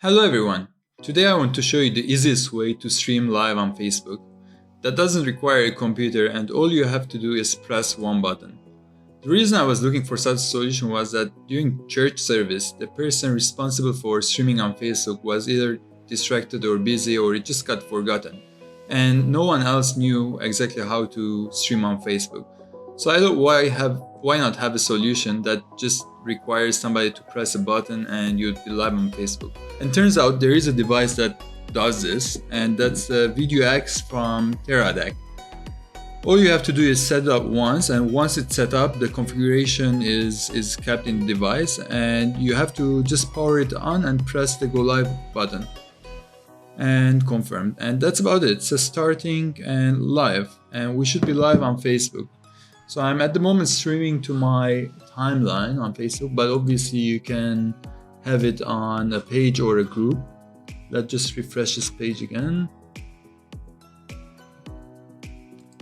Hello everyone! Today I want to show you the easiest way to stream live on Facebook. That doesn't require a computer and all you have to do is press one button. The reason I was looking for such a solution was that during church service, the person responsible for streaming on Facebook was either distracted or busy or it just got forgotten. And no one else knew exactly how to stream on Facebook. So I thought why not have a solution that just requires somebody to press a button and you'd be live on Facebook. And turns out there is a device that does this, and that's the Vidiu X from Teradek. All you have to do is set it up once, and once it's set up, the configuration is kept in the device, and you have to just power it on and press the go live button and confirm. And that's about it. It says starting and live, and we should be live on Facebook. So I'm at the moment streaming to my timeline on Facebook, but obviously you can have it on a page or a group. Let's just refresh this page again.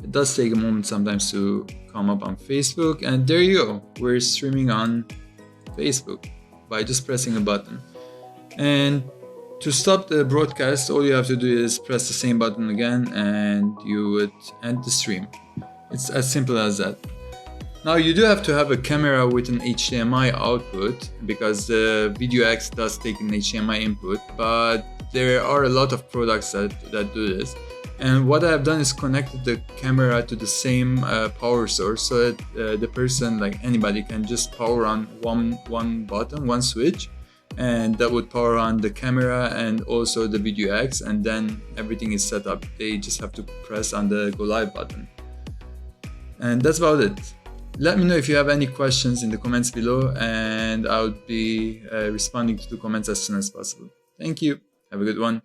It does take a moment sometimes to come up on Facebook, and there you go. We're streaming on Facebook by just pressing a button. And to stop the broadcast, all you have to do is press the same button again and you would end the stream. It's as simple as that. Now you do have to have a camera with an HDMI output because the Vidiu X does take an HDMI input, but there are a lot of products that do this. And what I have done is connected the camera to the same power source so that the person, like anybody, can just power on one button, one switch, and that would power on the camera and also the Vidiu X, and then everything is set up. They just have to press on the go live button. And that's about it. Let me know if you have any questions in the comments below, and I'll be responding to the comments as soon as possible. Thank you. Have a good one.